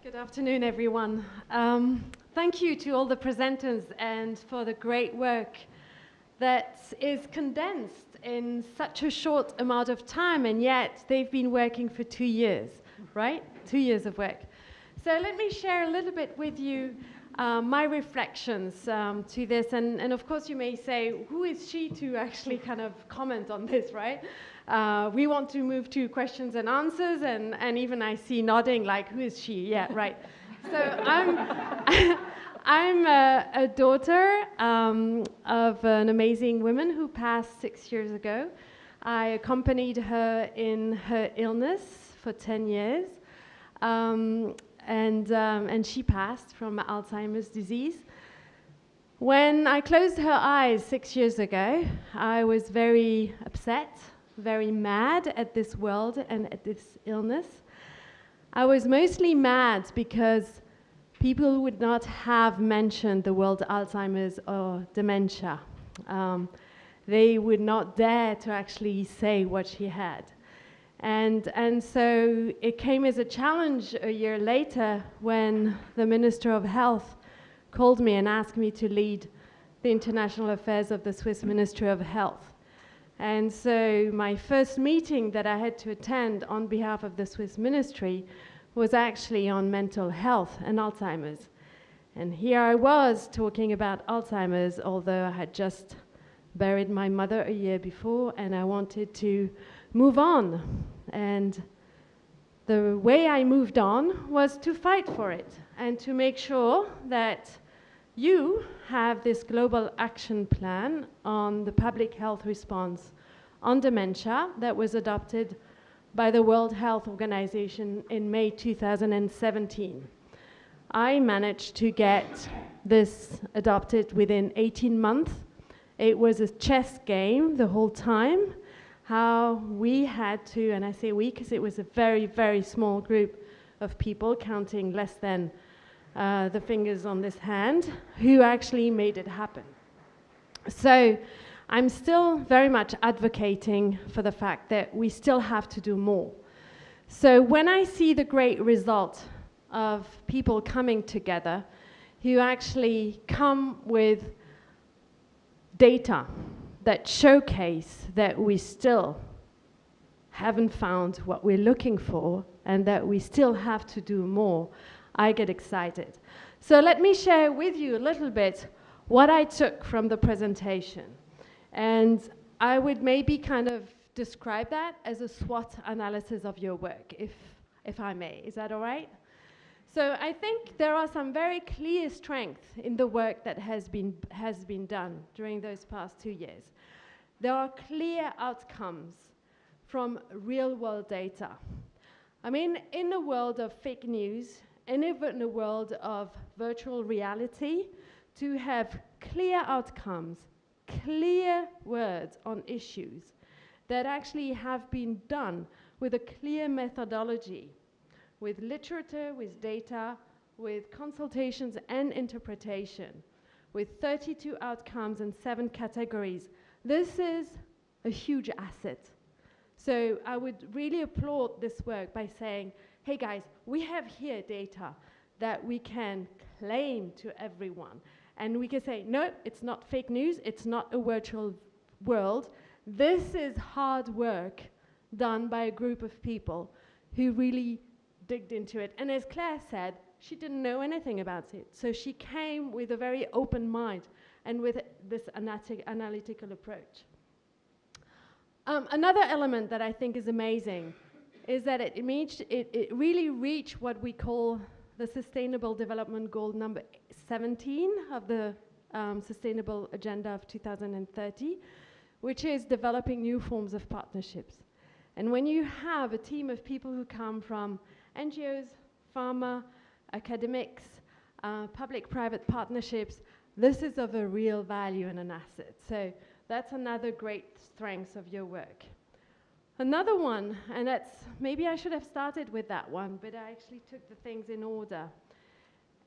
Good afternoon, everyone. Thank you to all the presenters and for the great work that is condensed in such a short amount of time, and yet they've been working for 2 years, right? 2 years of work. So let me share a little bit with you my reflections to this, and of course you may say, who is she to actually kind of comment on this, right? We want to move to questions and answers, and even I see nodding like, who is she? Yeah, right. So I'm a daughter of an amazing woman who passed 6 years ago. I accompanied her in her illness for 10 years. And she passed from Alzheimer's disease. When I closed her eyes 6 years ago, I was very upset, very mad at this world and at this illness. I was mostly mad because people would not have mentioned the word Alzheimer's or dementia. They would not dare to actually say what she had. And so it came as a challenge a year later when the Minister of Health called me and asked me to lead the international affairs of the Swiss Ministry of Health. And so my first meeting that I had to attend on behalf of the Swiss Ministry was actually on mental health and Alzheimer's. And here I was talking about Alzheimer's, although I had just buried my mother a year before and I wanted to move on. And the way I moved on was to fight for it and to make sure that you have this global action plan on the public health response on dementia that was adopted by the World Health Organization in May 2017. I managed to get this adopted within 18 months. It was a chess game the whole time, how we had to, and I say we because it was a very, very small group of people, counting less than the fingers on this hand, who actually made it happen. So I'm still very much advocating for the fact that we still have to do more. So when I see the great result of people coming together who actually come with data that showcase that we still haven't found what we're looking for and that we still have to do more, I get excited. So let me share with you a little bit what I took from the presentation. And I would maybe kind of describe that as a SWOT analysis of your work, if I may. Is that all right? So I think there are some very clear strengths in the work that has been done during those past 2 years. There are clear outcomes from real-world data. I mean, in a world of fake news, and even in a world of virtual reality, to have clear outcomes, clear words on issues that actually have been done with a clear methodology, with literature, with data, with consultations and interpretation, with 32 outcomes and 7 categories. This is a huge asset. So I would really applaud this work by saying, hey guys, we have here data that we can claim to everyone. And we can say, no, it's not fake news, it's not a virtual world. This is hard work done by a group of people who really digged into it. And as Claire said, she didn't know anything about it. So she came with a very open mind and with this analytical approach. Another element that I think is amazing is that it really reached what we call the Sustainable Development Goal number 17 of the Sustainable Agenda of 2030, which is developing new forms of partnerships. And when you have a team of people who come from NGOs, pharma, academics, public-private partnerships, this is of a real value and an asset. So that's another great strength of your work. Another one, and that's, maybe I should have started with that one, but I actually took the things in order,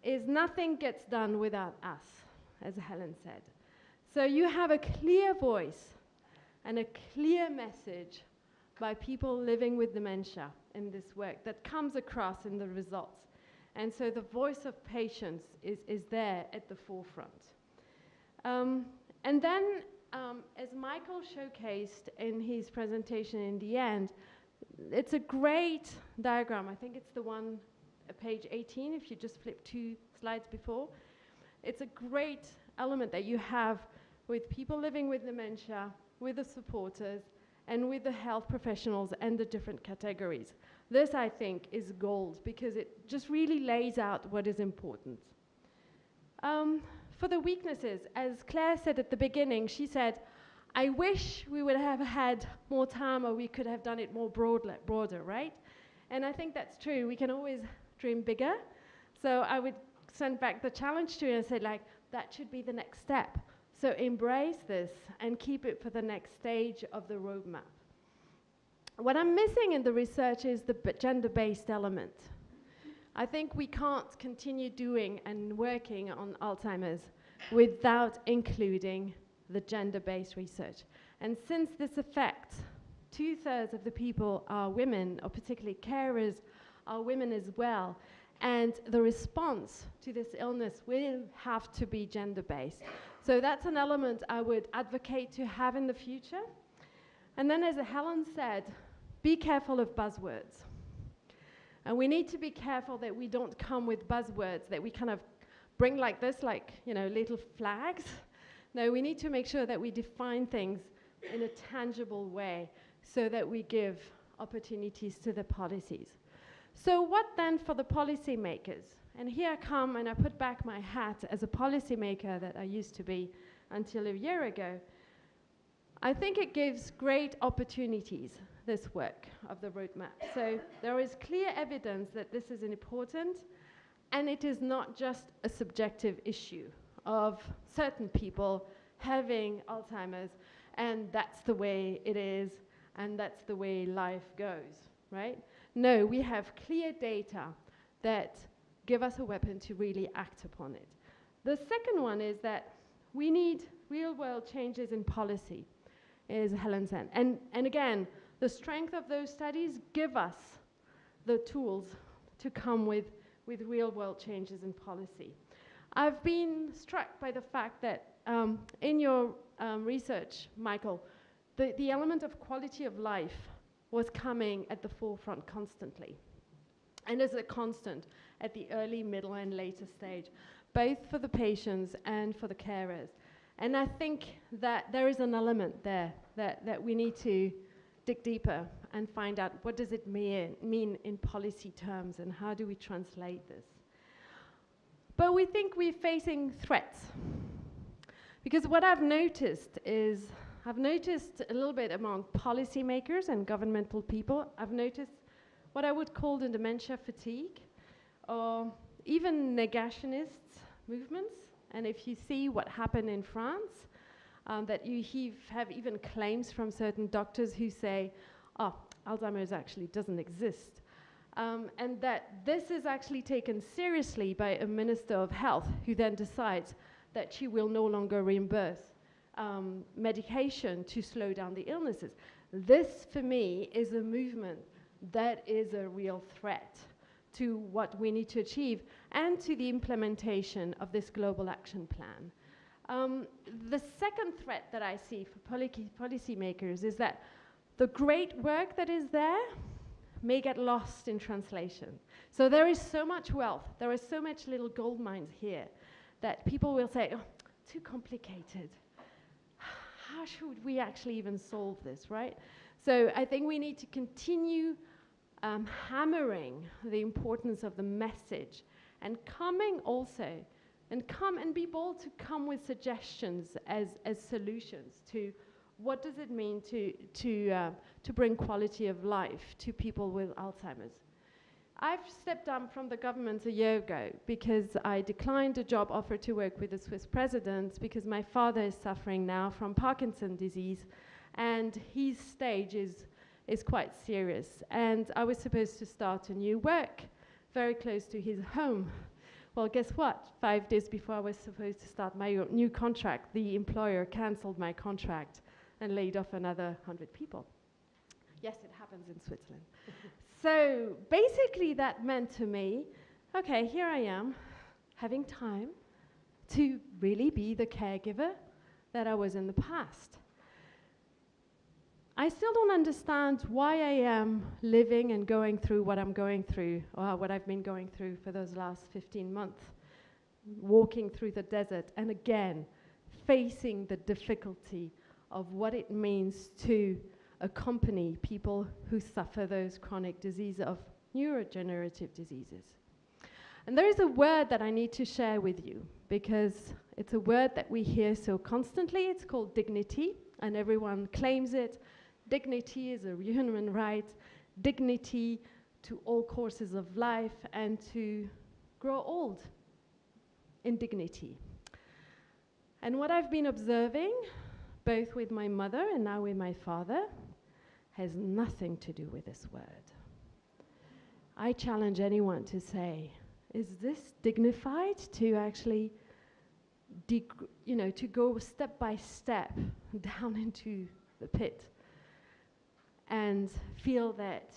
is nothing gets done without us, as Helen said. So you have a clear voice and a clear message by people living with dementia in this work that comes across in the results. And so the voice of patients is there at the forefront. And then, as Michael showcased in his presentation in the end, it's a great diagram. I think it's the one, page 18, if you just flip 2 slides before. It's a great element that you have with people living with dementia, with the supporters, and with the health professionals and the different categories. This, I think, is gold because it just really lays out what is important. For the weaknesses, as Claire said at the beginning, she said, I wish we would have had more time or we could have done it more broader, right? And I think that's true. We can always dream bigger. So I would send back the challenge to you and say, like, that should be the next step. So embrace this and keep it for the next stage of the roadmap. What I'm missing in the research is the gender-based element. I think we can't continue doing and working on Alzheimer's without including the gender-based research. And since this affects 2/3 of the people are women, or particularly carers are women as well, and the response to this illness will have to be gender-based. So that's an element I would advocate to have in the future. And then, as Helen said, be careful of buzzwords. And we need to be careful that we don't come with buzzwords that we kind of bring like this, like, you know, little flags. No, we need to make sure that we define things in a tangible way so that we give opportunities to the policies. So what then for the policymakers? And here I come and I put back my hat as a policymaker that I used to be until a year ago. I think it gives great opportunities, this work of the roadmap. So there is clear evidence that this is important, and it is not just a subjective issue of certain people having Alzheimer's, and that's the way it is, and that's the way life goes, right? No, we have clear data that give us a weapon to really act upon it. The second one is that we need real-world changes in policy, as Helen said. And again, the strength of those studies give us the tools to come with real-world changes in policy. I've been struck by the fact that in your research, Michael, the element of quality of life was coming at the forefront constantly, and as a constant at the early, middle, and later stage, both for the patients and for the carers. And I think that there is an element there that we need to dig deeper and find out what does it mean in policy terms and how do we translate this. But we think we're facing threats. Because what I've noticed is, I've noticed a little bit among policymakers and governmental people, I've noticed what I would call the dementia fatigue, or even negationist movements. And if you see what happened in France, that you have even claims from certain doctors who say, oh, Alzheimer's actually doesn't exist. And that this is actually taken seriously by a minister of health who then decides that she will no longer reimburse medication to slow down the illnesses. This, for me, is a movement that is a real threat to what we need to achieve and to the implementation of this global action plan. The second threat that I see for policymakers is that the great work that is there may get lost in translation. So there is so much wealth, there are so much little gold mines here that people will say, oh, too complicated. How should we actually even solve this, right? So I think we need to continue hammering the importance of the message and coming also, and come and be bold to come with suggestions as solutions to what does it mean to bring quality of life to people with Alzheimer's. I've stepped down from the government a year ago because I declined a job offer to work with the Swiss president because my father is suffering now from Parkinson's disease and his stage is quite serious. And I was supposed to start a new work very close to his home. Well, guess what? 5 days before I was supposed to start my new contract, the employer cancelled my contract and laid off another 100 people. Yes, it happens in Switzerland. So basically that meant to me okay, here I am, having time to really be the caregiver that I was in the past. I still don't understand why I am living and going through what I'm going through, or what I've been going through for those last 15 months, walking through the desert, and again, facing the difficulty of what it means to accompany people who suffer those chronic diseases of neurodegenerative diseases. And there is a word that I need to share with you, because it's a word that we hear so constantly. It's called dignity, and everyone claims it. Dignity is a human right, dignity to all courses of life, and to grow old in dignity. And what I've been observing, both with my mother and now with my father, has nothing to do with this word. I challenge anyone to say, is this dignified to actually, to go step by step down into the pit and feel that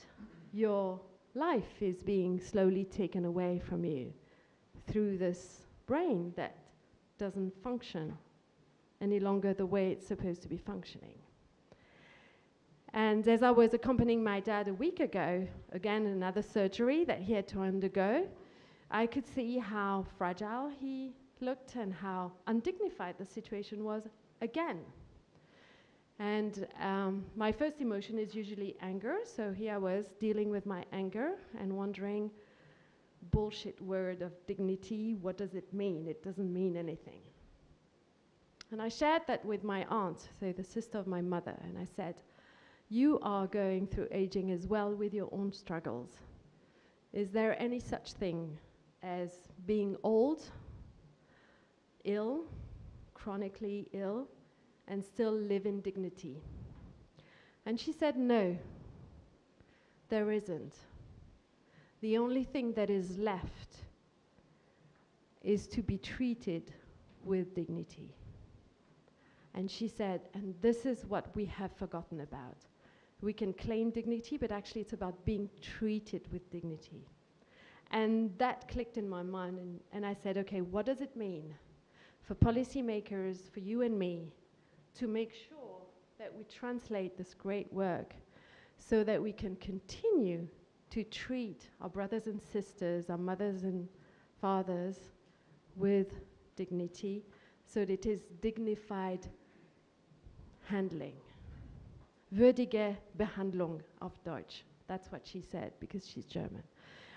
your life is being slowly taken away from you through this brain that doesn't function any longer the way it's supposed to be functioning? And as I was accompanying my dad a week ago, again, another surgery that he had to undergo, I could see how fragile he looked and how undignified the situation was again. And my first emotion is usually anger, so here I was dealing with my anger and wondering, bullshit word of dignity, what does it mean? It doesn't mean anything. And I shared that with my aunt, so the sister of my mother, and I said, you are going through aging as well with your own struggles. Is there any such thing as being old, ill, chronically ill, and still live in dignity? And she said, no, there isn't. The only thing that is left is to be treated with dignity. And she said, and this is what we have forgotten about. We can claim dignity, but actually it's about being treated with dignity. And that clicked in my mind, and I said, okay, what does it mean for policymakers, for you and me, to make sure that we translate this great work so that we can continue to treat our brothers and sisters, our mothers and fathers with dignity, so that it is dignified handling. Würdige Behandlung auf Deutsch. That's what she said, because she's German.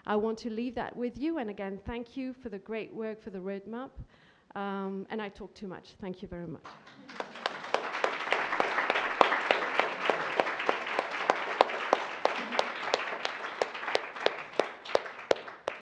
I want to leave that with you, and again, thank you for the great work for the roadmap. And I talk too much. Thank you very much.